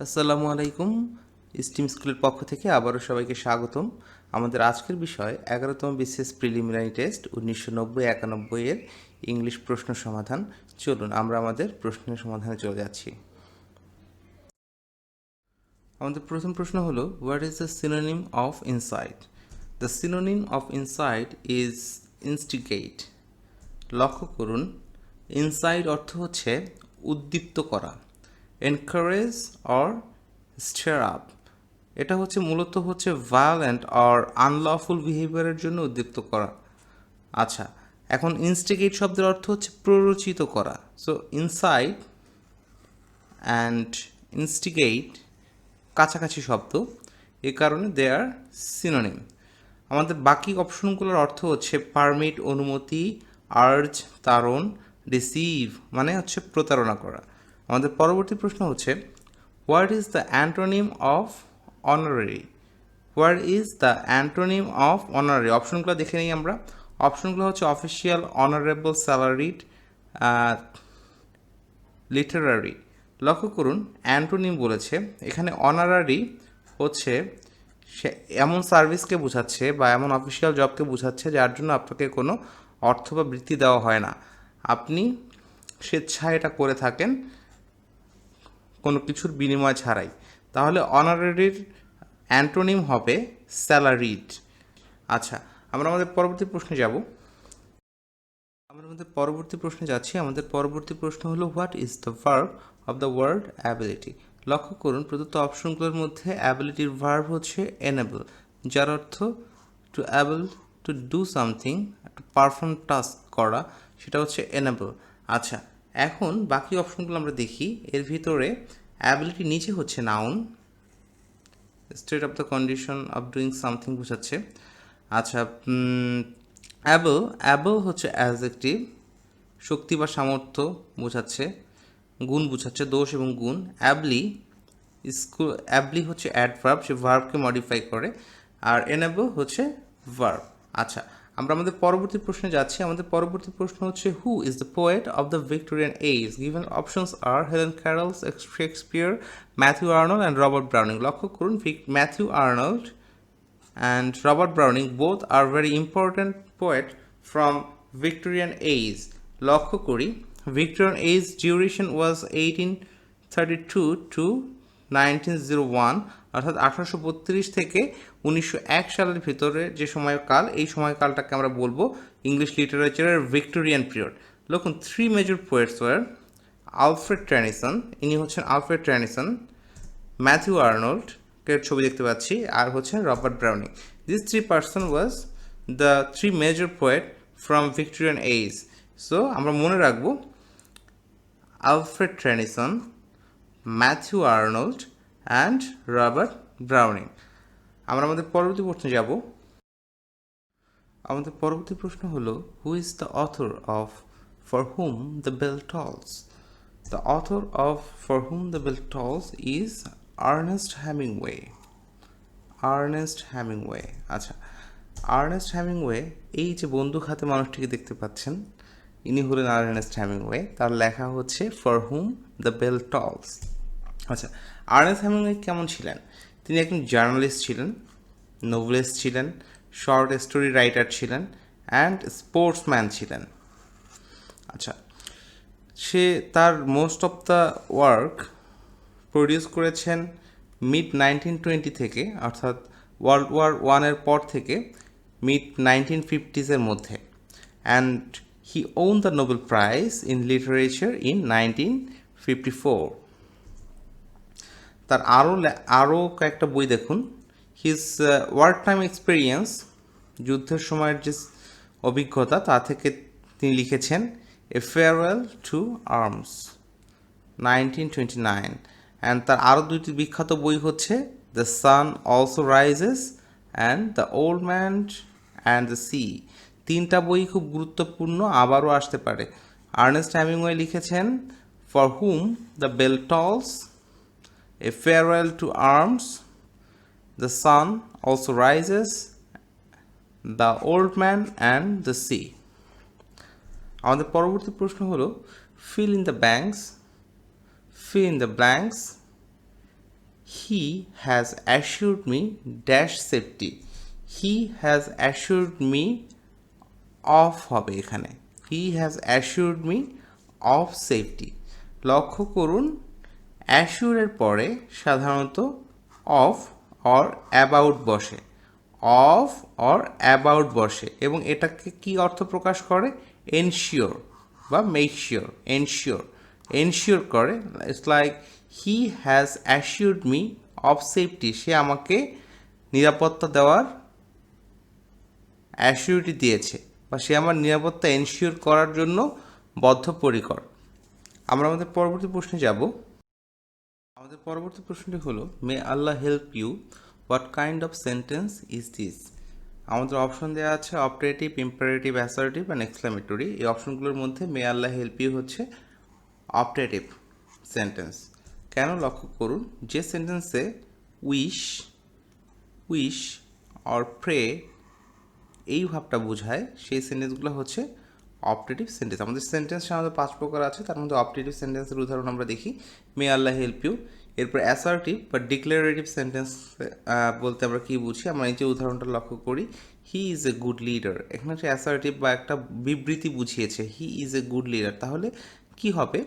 আসসালামু আলাইকুম। স্টিম স্কুলের পক্ষ থেকে আবারও সবাইকে স্বাগতম। আমাদের আজকের বিষয় 11তম বিসিএস প্রিলিমিনারি টেস্ট 1990-91 এর ইংলিশ প্রশ্ন সমাধান। চলুন আমরা আমাদের প্রশ্নের সমাধানে চলে যাচ্ছি। আমাদের প্রথম প্রশ্ন হলো, what is the synonym of insight? The synonym of insight is instigate. লক্ষ্য করুন, ইনসাইট অর্থ হচ্ছে উদ্দীপ্ত করা, এনকারেজ অর স্টির আপ। এটা হচ্ছে মূলত ভায়োলেন্ট অর আনলফুল বিহেভিয়ারের জন্য উদ্দীপ্ত করা। আচ্ছা, এখন ইনস্টিগেট শব্দের অর্থ হচ্ছে প্ররোচিত করা। সো ইনসাইট অ্যান্ড ইনস্টিগেট কাছাকাছি শব্দ, এ কারণে দে আর সিনোনিম। আমাদের বাকি অপশনগুলোর অর্থ হচ্ছে পারমিট অনুমতি, আর্জ তাড়ন, রিসিভ মানে হচ্ছে প্রতারণা করা। আমাদের পরবর্তী প্রশ্ন হচ্ছে, what is the antonym of honorary? What is the antonym of honorary? অপশনগুলো দেখে নিই আমরা। অপশনগুলো হচ্ছে অফিসিয়াল, অনারেবল, স্যালারিড, লিটারারি। লক্ষ্য করুন, অ্যান্টোনিম বলেছে, এখানে অনারারি হচ্ছে সে এমন সার্ভিসকে বোঝাচ্ছে বা এমন অফিসিয়াল জবকে বোঝাচ্ছে যার জন্য আপনাকে কোনো অর্থ বা বৃত্তি দেওয়া হয় না, আপনি স্বেচ্ছায় এটা করে থাকেন কোনো কিছুর বিনিময় ছাড়াই। তাহলে অনারারির অ্যান্টোনিম হবে স্যালারিড। আচ্ছা, আমরা আমাদের পরবর্তী প্রশ্নে যাব। আমাদের পরবর্তী প্রশ্নে যাচ্ছি। আমাদের পরবর্তী প্রশ্ন হলো, what is the verb of the word ability? লক্ষ্য করুন, প্রদত্ত অপশনগুলোর মধ্যে অ্যাবিলিটির ভার্ব হচ্ছে এনেবল, যার অর্থ to able to do something, to perform task করা, সেটা হচ্ছে এনেবল। আচ্ছা, এখন বাকি অপশনগুলো আমরা দেখি। এর ভিতরে অ্যাবিলিটি নিচে হচ্ছে noun, state of the condition of doing something বোঝাচ্ছে। আচ্ছা, অ্যাবল, অ্যাবল হচ্ছে অ্যাডজেক্টিভ, শক্তি বা সামর্থ্য বোঝাচ্ছে, গুণ বোঝাচ্ছে, দোষ এবং গুণ। অ্যাবলি, অ্যাবলি হচ্ছে অ্যাডভার্ব, সে ভার্বকে মডিফাই করে। আর এনেবল হচ্ছে ভার্ব। আচ্ছা, আমরা আমাদের পরবর্তী প্রশ্নে যাচ্ছি। আমাদের পরবর্তী প্রশ্ন হচ্ছে, who is the poet of the Victorian age? Given options are Helen Carrolls, Shakespeare, Matthew Arnold and Robert Browning. লক্ষ্য করুন, Matthew Arnold and Robert Browning both are very important poet from Victorian age. লক্ষ্য করি, Victorian age duration was 1832 to 1901, অর্থাৎ 1832 থেকে 1901 সালের ভিতরে যে সময়কাল, এই সময়কালটাকে আমরা বলবো ইংলিশ লিটারেচারের ভিক্টোরিয়ান পিরিয়ড। লক্ষণ, three major poets were Alfred Tennyson, ইনি হচ্ছেন আলফ্রেড টেনিসন, ম্যাথিউ আর্নল্ড কে ছবি দেখতে পাচ্ছি, আর হচ্ছে Robert Browning. This three person was the three major poet from Victorian age. So আমরা মনে রাখবো Alfred Tennyson, Matthew Arnold and Robert Browning. আমরা আমাদের পরবর্তী প্রশ্নে যাব। আমাদের পরবর্তী প্রশ্ন হলো, who is the author of for whom the bell টলস? The author of for whom the bell tolls is Ernest Hemingway. Ernest Hemingway. আচ্ছা, আর্নেস্ট হ্যামিংওয়ে, এই যে বন্দুক হাতে মানুষটিকে দেখতে পাচ্ছেন, ইনি হলেন আর্নেস্ট হ্যামিংওয়ে। তার লেখা হচ্ছে ফর হুম দ্য বেল টলস। আচ্ছা, আর্নেস্ট হ্যামিংওয়ে কেমন ছিলেন? তিনি একজন জার্নালিস্ট ছিলেন, নোভেলিস্ট ছিলেন, শর্ট স্টোরি রাইটার ছিলেন অ্যান্ড স্পোর্টসম্যান ছিলেন। আচ্ছা, সে তার most of the work produce করেছেন মিড 1920 থেকে, অর্থাৎ ওয়ার্ল্ড ওয়ার ওয়ানের পর থেকে মিড 1950s মধ্যে। And he won the Nobel prize in literature in 1954। তার আরও কয়েকটা বই দেখুন। হিজ ওয়ার টাইম এক্সপিরিয়েন্স, যুদ্ধের সময়ের যে অভিজ্ঞতা তা থেকে তিনি লিখেছেন a farewell to arms 1929। And তার আরও দুইটি বিখ্যাত বই হচ্ছে the sun also rises and the old man and the sea. তিনটা বই খুব গুরুত্বপূর্ণ, আবারও আসতে পারে। আর্নেস্ট হ্যামিংওয়ে লিখেছেন for whom the bell tolls, a farewell to arms, the sun also rises, the old man and the sea. আমাদের পরবর্তী প্রশ্ন হলো, fill in the blanks he has assured me dash safety. He has assured me of হবে এখানে, he has assured me of safety. লক্ষ্য করুন অ্যাসিউরের পরে সাধারণত অফ অর অ্যাবাউট বসে, অফ অর অ্যাবাউট বসে এবং এটাকে কি অর্থ প্রকাশ করে? এনশিওর বা মেক শিওর, এনশিওর, এনশিওর করে। It's like he has assured me of safety, সে আমাকে নিরাপত্তা দেওয়ার অ্যাসিউরিটি দিয়েছে বা সে আমার নিরাপত্তা এনশিওর করার জন্য বদ্ধপরিকর। আমরা আমাদের পরবর্তী প্রশ্নে যাব। আমাদের পরবর্তী প্রশ্নটি হলো may Allah help you, what kind of sentence is this? আমাদের অপশন দেওয়া আছে operative, imperative, assertive and exclamatory. এই অপশনগুলোর মধ্যে মে আল্লাহ হেল্প ইউ হচ্ছে অপারেটিভ সেন্টেন্স। কেন? লক্ষ্য করুন যে সেন্টেন্সে উইশ অর প্রে এই ভাবটা বোঝায় সেই সেন্টেন্সগুলো হচ্ছে অপারেটিভ সেন্টেন্স। আমাদের সেন্টেন্স সাধারণত 5 প্রকার আছে, তার মধ্যে অপারেটিভ সেন্টেন্সের উদাহরণ আমরা দেখি মে আল্লাহ হেল্প ইউ। এরপর অ্যাসার্টিভ বা ডিক্লারেটিভ সেন্টেন্স বলতে আমরা কী বুঝি? আমরা এই যে উদাহরণটা লক্ষ্য করি, he is a good leader, এখানে হচ্ছে অ্যাসার্টিভ বা একটা বিবৃতি বুঝিয়েছে he is a good leader. তাহলে কি হবে?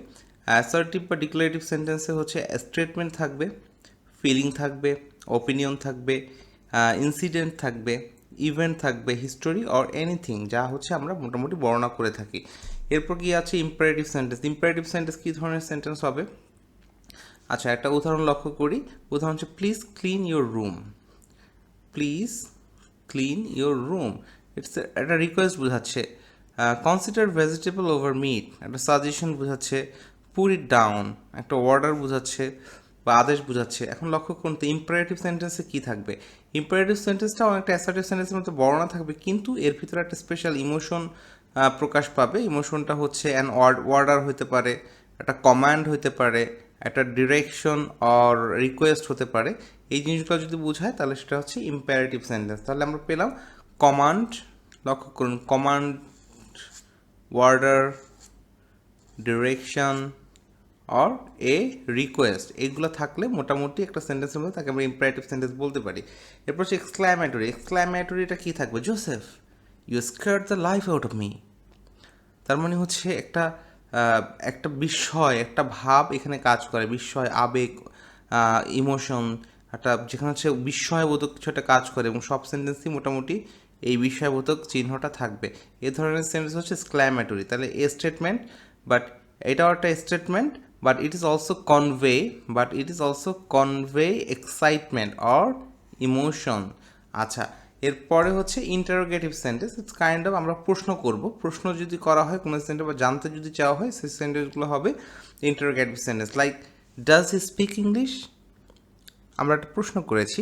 অ্যাসার্টিভ বা ডিক্লারেটিভ সেন্টেন্সে হচ্ছে স্টেটমেন্ট থাকবে, ফিলিং থাকবে, ওপিনিয়ন থাকবে, ইনসিডেন্ট থাকবে, ইভেন্ট থাকবে, হিস্টোরি অর এনিথিং, যা হচ্ছে আমরা মোটামুটি বর্ণনা করে থাকি। এরপর কি আছে ইম্পারেটিভ সেন্টেন্স। ইম্পারেটিভ সেন্টেন্স কী ধরনের সেন্টেন্স হবে? আচ্ছা, একটা উদাহরণ লক্ষ্য করি। উদাহরণ হচ্ছে please clean your room, please clean your room. It's একটা রিকোয়েস্ট বোঝাচ্ছে। কনসিডার ভেজিটেবল ওভার মিট একটা সাজেশন বোঝাচ্ছে। পুট ইট ডাউন একটা অর্ডার বোঝাচ্ছে বা আদেশ বোঝাচ্ছে। এখন লক্ষ্য করুন তো ইম্পারেটিভ সেন্টেন্সে কী থাকবে? ইম্পারেটিভ সেন্টেন্সটা অনেকটা অ্যাসার্টিভ সেন্টেন্সের মতো বর্ণনা থাকবে, কিন্তু এর ভিতরে একটা স্পেশাল ইমোশন প্রকাশ পাবে। ইমোশনটা হচ্ছে অ্যান অর্ডার হতে পারে, একটা কমান্ড হতে পারে, একটা ডিরেকশন অর রিকোয়েস্ট হতে পারে। এই জিনিসগুলো যদি বোঝায় তাহলে সেটা হচ্ছে ইম্পারেটিভ সেন্টেন্স। তাহলে আমরা পেলাম কমান্ড, লক্ষ্য করুন command, order, direction or a request, এইগুলো থাকলে মোটামুটি একটা সেন্টেন্সের মধ্যে তাকে আমরা ইম্পারেটিভ সেন্টেন্স বলতে পারি। এরপর হচ্ছে এক্সক্লামেটরি। এক্সক্লামেটরিটা কী থাকবে? Joseph you scared the life out of me. তার মানে হচ্ছে একটা বিস্ময়, একটা ভাব এখানে কাজ করে, বিস্ময়, আবেগ, ইমোশন, একটা যেখানে হচ্ছে বিস্ময়বোধক কিছু একটা কাজ করে এবং সব সেন্টেন্সই মোটামুটি এই বিস্ময়বোধক চিহ্নটা থাকবে। এ ধরনের সেন্টেন্স হচ্ছে এক্সক্লামেটরি। তাহলে এ স্টেটমেন্ট, বাট এটাও একটা statement, but it is also convey excitement or emotion. আচ্ছা, এরপরে হচ্ছে interrogative sentence. It's kind of আমরা প্রশ্ন করব, প্রশ্ন যদি করা হয় কোনো সেন্টেন্স বা জানতে যদি চাওয়া হয় সেই সেন্টেন্সগুলো হবে interrogative sentence. Like does he speak English, আমরা একটা প্রশ্ন করেছি।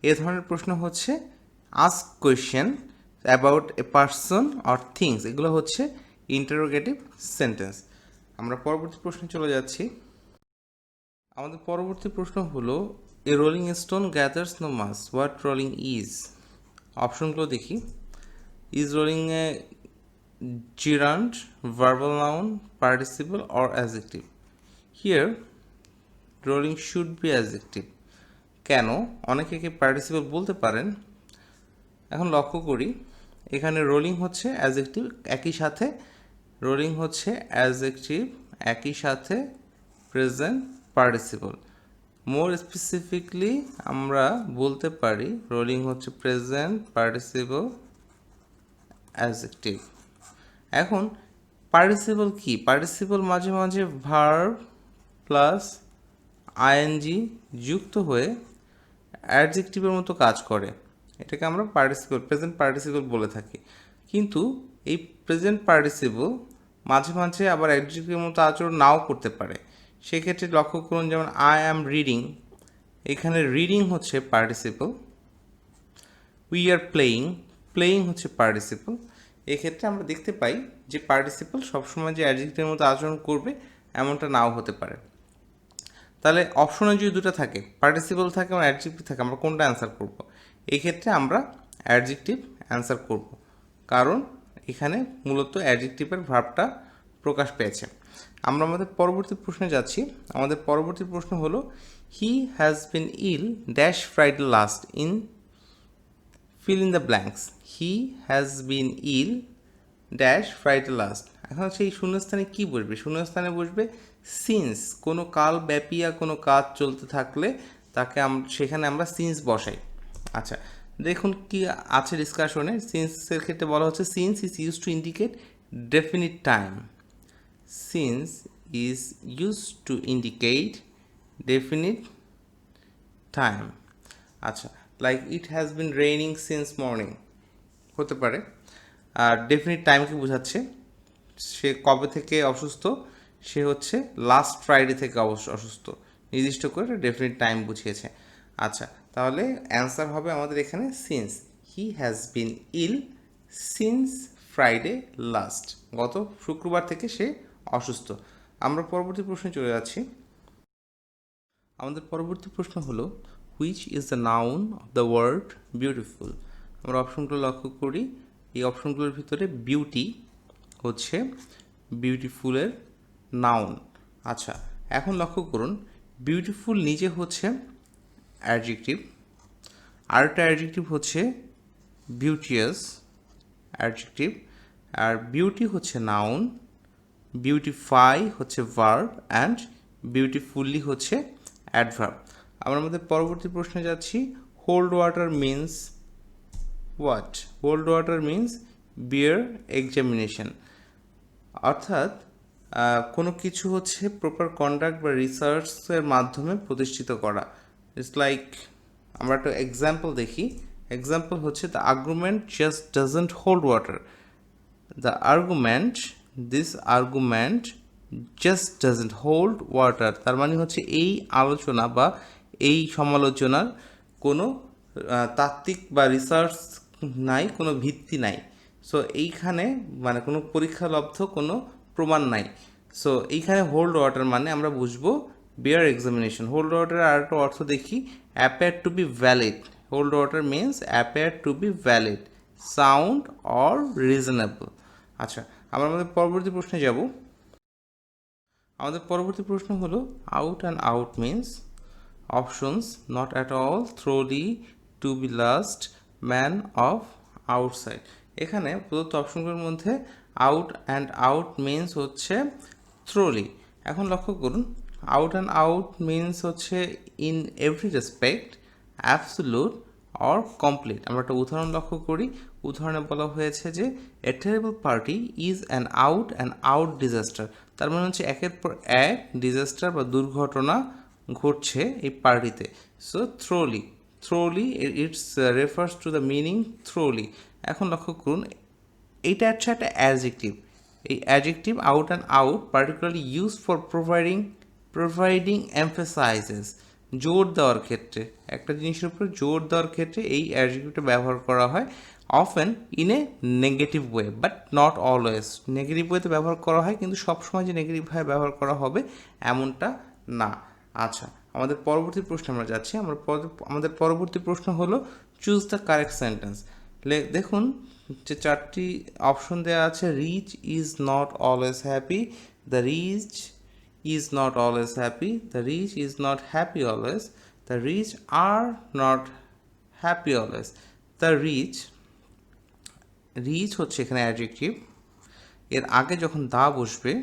এ ধরনের প্রশ্ন হচ্ছে ask question about a person or things, এগুলো হচ্ছে ইন্টারোগেটিভ সেন্টেন্স। আমরা পরবর্তী প্রশ্নে চলে যাচ্ছি। আমাদের পরবর্তী প্রশ্ন হলো a rolling stone gathers no moss, what rolling is? অপশনগুলো দেখি। Is rolling a gerund, verbal noun, participle or adjective? Here rolling should be adjective. কেন? অনেকে কি পার্টিসিপল বলতে পারেন। এখন লক্ষ্য করি এখানে রোলিং হচ্ছে অ্যাডজেক্টিভ, একই সাথে রোলিং হচ্ছে অ্যাডজেক্টিভ, একই সাথে প্রেজেন্ট পার্টিসিপল। মোর স্পেসিফিকলি আমরা বলতে পারি রোলিং হচ্ছে প্রেজেন্ট পার্টিসিপল অ্যাডজেক্টিভ। এখন পার্টিসিপল কি? পার্টিসিপল মাঝে মাঝে ভার্ব প্লাস আইএনজি যুক্ত হয়ে অ্যাডজেক্টিভের মতো কাজ করে, এটাকে আমরা পার্টিসিপল, প্রেজেন্ট পার্টিসিপল বলে থাকি। কিন্তু এই প্রেজেন্ট পার্টিসিপল মাঝে মাঝে আবার অ্যাডজেক্টিভের মতো আচরণ নাও করতে পারে। সেক্ষেত্রে লক্ষ্য করুন, যেমন আই অ্যাম রিডিং, এখানে রিডিং হচ্ছে participle. We are playing, playing হচ্ছে পার্টিসিপল। এক্ষেত্রে আমরা দেখতে পাই যে পার্টিসিপল সবসময় যে অ্যাডজেক্টিভের মতো আচরণ করবে এমনটা নাও হতে পারে। তাহলে অপশনে যদি দুটো থাকে, পার্টিসিপল থাকে এবং অ্যাডজেক্টিভ থাকে, আমরা কোনটা অ্যান্সার করব? এই ক্ষেত্রে আমরা অ্যাডজেক্টিভ অ্যান্সার করব, কারণ এখানে মূলত অ্যাডজেক্টিভের ভার্বটা প্রকাশ পেয়েছে। আমরা আমাদের পরবর্তী প্রশ্নে যাচ্ছি। আমাদের পরবর্তী প্রশ্ন হলো he has been ill dash Friday last in fill in the blanks. He has been ill dash Friday last. এখন হচ্ছে এই শূন্যস্থানে কি বসবে? শূন্যস্থানে বসবে সিন্স। কোনো কাল ব্যাপিয়া কোনো কাজ চলতে থাকলে তাকে সেখানে আমরা সিন্স বসাই। আচ্ছা, দেখুন কি আছে ডিসকাশনে। সিন্সের ক্ষেত্রে বলা হচ্ছে since is use to indicate definite time. Since is use to indicate definite time. আচ্ছা, like it has been raining since morning হতে পারে। আর ডেফিনিট টাইমকে বোঝাচ্ছে সে কবে থেকে অসুস্থ, সে হচ্ছে লাস্ট ফ্রাইডে থেকে অসুস্থ, নির্দিষ্ট করে ডেফিনিট টাইম বুঝিয়েছে। আচ্ছা, তাহলে অ্যান্সার হবে আমাদের এখানে since. He has been ill since Friday last. গত শুক্রবার থেকে সে অসুস্থ। আমরা পরবর্তী প্রশ্নে চলে যাচ্ছি। আমাদের পরবর্তী প্রশ্ন হলো which is the noun of the word beautiful. আমরা অপশনগুলো লক্ষ্য করি। এই অপশনগুলোর ভিতরে বিউটি হচ্ছে বিউটিফুলের নাউন। আচ্ছা, এখন লক্ষ্য করুন বিউটিফুল নিজে হচ্ছে অ্যাডজেক্টিভ, আরেকটা অ্যাডজেক্টিভ হচ্ছে বিউটিয়াস অ্যাডজেক্টিভ, আর বিউটি হচ্ছে নাউন, বিউটিফাই হচ্ছে ভার্ব অ্যান্ড বিউটিফুলি হচ্ছে অ্যাডভার্ব। আমরা আমাদের পরবর্তী প্রশ্নে যাচ্ছি। Hold water means what? Hold water means bear examination. অর্থাৎ কোনো কিছু হচ্ছে প্রপার কন্ডাক্ট বা রিসার্চের মাধ্যমে প্রতিষ্ঠিত করা। ইটস লাইক, আমরা একটা এক্সাম্পল দেখি। এক্সাম্পল হচ্ছে the argument just doesn't hold water. The argument, this argument just doesn't hold water. তার মানে হচ্ছে এই আলোচনা বা এই সমালোচনার কোনো তাত্ত্বিক বা রিসার্চ নাই, কোনো ভিত্তি নাই। সো এইখানে মানে কোনো পরীক্ষালব্ধ কোনো প্রমাণ নাই। সো এইখানে হোল্ড ওয়াটার মানে আমরা বুঝবো বেয়ার এক্সামিনেশন। হোল্ড ওয়াটারের আর একটা অর্থ দেখি, appear to be valid. Hold water means appear to be valid, sound or reasonable. আচ্ছা, আমরা আমাদের পরবর্তী প্রশ্নে যাব। আমাদের পরবর্তী প্রশ্ন হলো out and out means options not at all, thoroughly, to be last, man of outside. এখানে প্রদত্ত অপশনগুলোর মধ্যে আউট অ্যান্ড আউট মিনস হচ্ছে থ্রোলি। এখন লক্ষ্য করুন আউট অ্যান্ড আউট মিনস হচ্ছে in every respect, absolute or complete. আমরা একটা উদাহরণ লক্ষ্য করি। উদাহরণে বলা হয়েছে যে a terrible party is an out disaster. তার মানে হচ্ছে একের পর এক ডিজাস্টার বা দুর্ঘটনা ঘটছে এই পার্টিতে। So thoroughly it's refers to the meaning thoroughly. এখন লক্ষ্য করুন এইটা হচ্ছে একটা অ্যাডজেক্টিভ। এই adjective out and out particularly use for providing emphasises, জোর দেওয়ার ক্ষেত্রে, একটা জিনিসের উপর জোর দেওয়ার ক্ষেত্রে এই অ্যাডজেক্টিভটা ব্যবহার করা হয়। Often in a negative way but not always. Negative ওয়েতে ব্যবহার করা হয় কিন্তু সবসময় যে নেগেটিভভাবে ব্যবহার করা হবে এমনটা না। আচ্ছা, আমাদের পরবর্তী প্রশ্নে আমরা যাচ্ছি। আমাদের পরবর্তী প্রশ্ন হলো চুজ দ্য কারেক্ট সেন্টেন্স। দেখুন যে চারটি অপশন দেওয়া আছে। Rich is not always happy, the rich is not always happy, the rich is not happy always, the rich are not happy always, the rich হচ্ছে এখানে অ্যাডজেক্টিভ। এর আগে যখন দা বসবে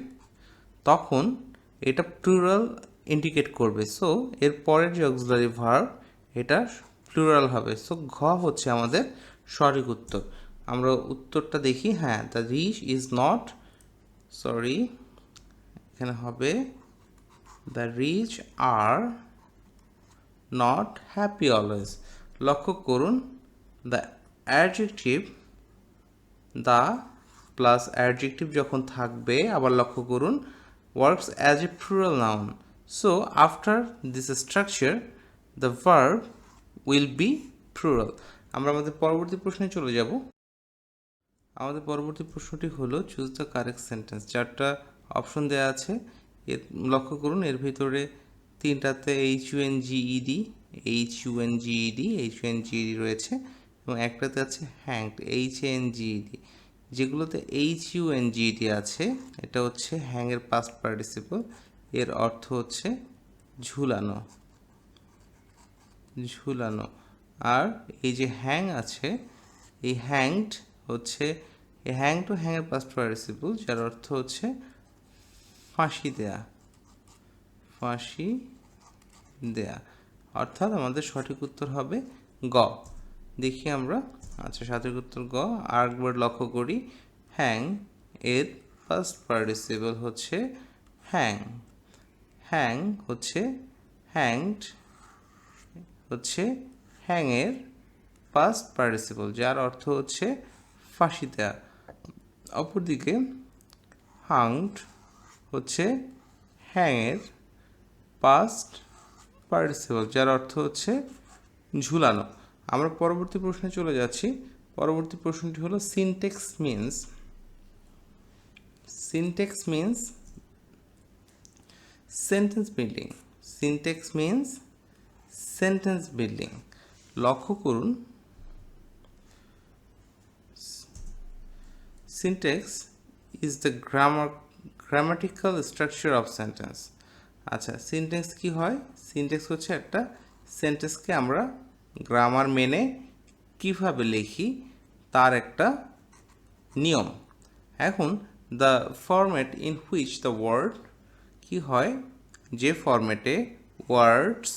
তখন এটা প্লুরাল ইন্ডিকেট করবে। সো এর পরের যে অক্সিলারি ভার্ব এটা প্লুরাল হবে। সো ঘ হচ্ছে আমাদের সঠিক উত্তর। আমরা উত্তরটা দেখি। হ্যাঁ, the rich is not, sorry এখানে হবে the rich are not happy always. লক্ষ্য করুন the adjective the plus adjective যখন থাকবে, আবার লক্ষ্য করুন works as a plural noun. So after this structure the verb will be plural. আমরা আমাদের পরবর্তী প্রশ্নে চলে যাব। আমাদের পরবর্তী প্রশ্নটি হলো চুজ দ্য কারেক্ট সেন্টেন্স। চারটা অপশন দেওয়া আছে। এর লক্ষ্য করুন এর ভিতরে তিনটাতে HUNGED রয়েছে এবং একটাতে আছে হ্যাংড HANGED। যেগুলোতে HUNGED আছে এটা হচ্ছে হ্যাংয়ের পাস্ট পার্টিসিপল, এর অর্থ হচ্ছে ঝুলানো। ঝুলানো। আর এই যে হ্যাং আছে, এই হ্যাংড হচ্ছে এই হ্যাং টু হ্যাংয়ের পাস্ট পার্টিসিপল, যার অর্থ হচ্ছে ফাঁসি দেয়া, ফাঁসি দেয়া। অর্থাৎ আমাদের সঠিক উত্তর হবে গ। দেখি আমরা, আচ্ছা সঠিক উত্তর গ। আরেকবার লক্ষ্য করি, হ্যাং এর ফার্স্ট পার্টিসিপল হচ্ছে হ্যাং, হ্যাং হচ্ছে হ্যাংড হচ্ছে হ্যাংয়ের পাস্ট পার্টিসিপল, যার অর্থ হচ্ছে ফাঁসি দেয়া। অপরদিকে হাংড হচ্ছে হ্যাংয়ের পাস্ট পার্টিসিপল, যার অর্থ হচ্ছে ঝুলানো। আমরা পরবর্তী প্রশ্নে চলে যাচ্ছি। পরবর্তী প্রশ্নটি হলো syntax means sentence building. Syntax means sentence building. লক্ষ্য করুন, syntax is the grammatical structure of sentence. আচ্ছা, সিনট্যাক্স কি হয়? সিনট্যাক্স হচ্ছে একটা সেন্টেন্সকে আমরা গ্রামার মেনে কিভাবে লিখি তার একটা নিয়ম। এখন the format in which the word কি হয়, যে ফরম্যাটে words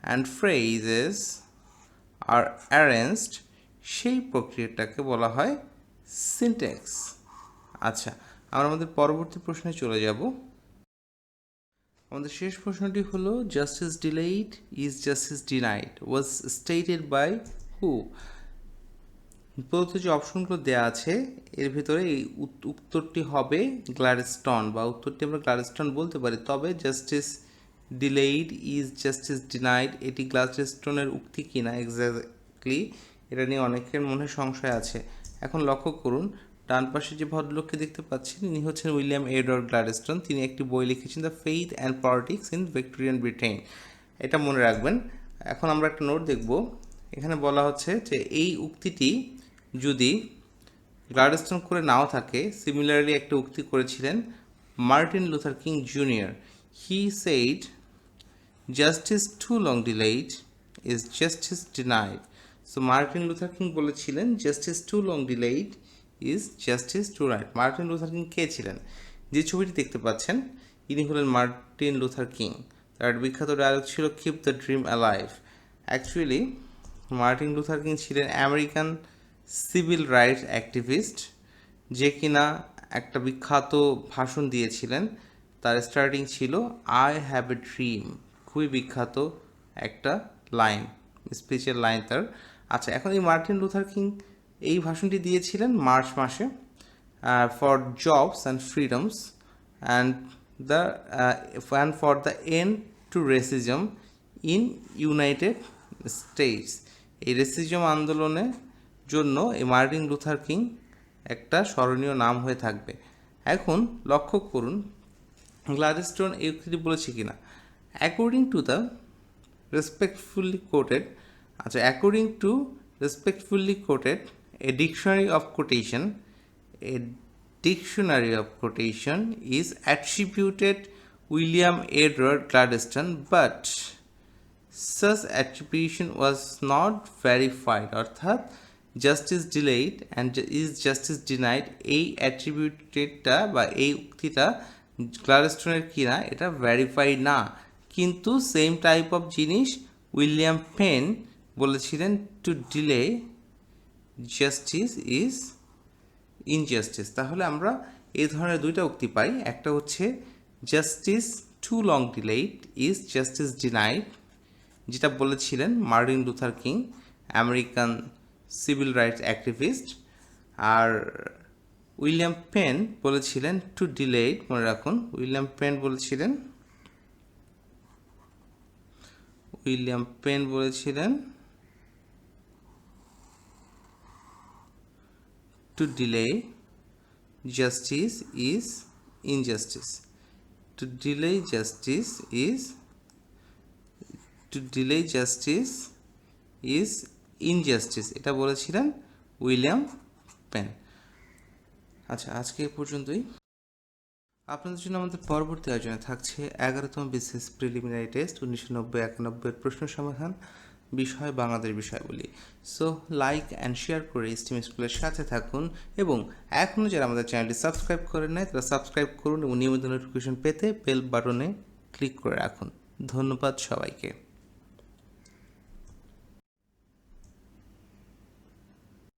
and phrases are arranged, সেই প্রক্রিয়াটাকে বলা হয় সিনট্যাক্স। আচ্ছা, আমরা আমাদের পরবর্তী প্রশ্নে চলে যাব। আমাদের শেষ প্রশ্নটি হলো justice delayed is justice denied was stated by who. প্রদত্ত যে অপশনগুলো দেওয়া আছে এর ভিতরে এই উত্তরটি হবে গ্ল্যাডস্টোন, বা উত্তরটি আমরা গ্ল্যাডস্টোন বলতে পারি। তবে justice delayed is justice denied এটি গ্ল্যাডস্টোনের উক্তি কিনা এক্স্যাক্টলি, এটা নিয়ে অনেকের মনে সংশয় আছে। এখন লক্ষ্য করুন, ডান পাশে যে ভদ্রলোককে দেখতে পাচ্ছেন ইনি হচ্ছেন উইলিয়াম এডওয়ার্ড গ্ল্যাডস্টোন। তিনি একটি বই লিখেছেন the faith and politics in Victorian Britain, এটা মনে রাখবেন। এখন আমরা একটা নোট দেখব, এখানে বলা হচ্ছে যে এই উক্তিটি যদি গ্ল্যাডস্টোন করে নাও থাকে, সিমিলারলি একটা উক্তি করেছিলেন Martin Luther King junior. He said justice too long delayed is justice denied. So Martin Luther King বলেছিলেন justice too long delayed is justice to right. Martin Luther King কে ছিলেন? যে ছবিটি দেখতে পাচ্ছেন ইনি হলেন মার্টিন লুথার কিং। তার বিখ্যাত ডায়লগ ছিল keep the dream alive. Actually Martin Luther king ছিলেন আমেরিকান সিভিল রাইটস অ্যাক্টিভিস্ট, যে কিনা একটা বিখ্যাত ভাষণ দিয়েছিলেন। তার স্টার্টিং ছিল আই হ্যাভ এ ড্রিম, খুবই বিখ্যাত একটা লাইন, স্পিচের লাইন তার। আচ্ছা, এখন এই মার্টিন লুথার কিং এই ভাষণটি দিয়েছিলেন মার্চ মাসে, for jobs and freedoms and for the end to racism in United States. এই রেসিজম আন্দোলনের জন্য এই মার্টিন লুথার কিং একটা স্মরণীয় নাম হয়ে থাকবে। এখন লক্ষ্য করুন গ্ল্যাডস্টোন এই উক্তিটি বলেছে কিনা। According to the respectfully quoted, আচ্ছা according to respectfully quoted a dictionary of quotation, a dictionary of quotation is attributed William Edward Gladstone, but such attribution was not verified. অর্থাৎ justice delayed and is justice denied এই অ্যাট্রিবিউটেডটা বা এই উক্তিটা গ্ল্যাডস্টোনের কিনা এটা verified না। কিন্তু same type of জিনিস William Penn বলেছিলেন to delay justice is injustice. তাহলে আমরা এই ধরনের দুইটা উক্তি পাই, একটা হচ্ছে justice too long delayed is justice denied, যেটা বলেছিলেন Martin Luther King, American civil rights activist. আর উইলিয়াম পেন বলেছিলেন টু ডিলেইড, মনে রাখুন উইলিয়াম পেন বলেছিলেন to delay justice is injustice. To delay justice is injustice, এটা বলেছিলেন উইলিয়াম পেন। আচ্ছা, আজকে এই পর্যন্তই। আপনাদের জন্য আমাদের পরবর্তী আয়োজনে থাকছে 11তম বিসিএস প্রিলিমিনারি টেস্ট 1990-91 প্রশ্ন সমাধান। বিষয় বাংলাদেশ বিষয়াবলী। সো লাইক অ্যান্ড শেয়ার করে স্টিম স্কুলের সাথে থাকুন এবং এখনও যারা আমাদের চ্যানেলটি সাবস্ক্রাইব করেন নাই তারা সাবস্ক্রাইব করুন এবং নিয়মিত নোটিফিকেশন পেতে বেল বাটনে ক্লিক করে রাখুন। ধন্যবাদ সবাইকে।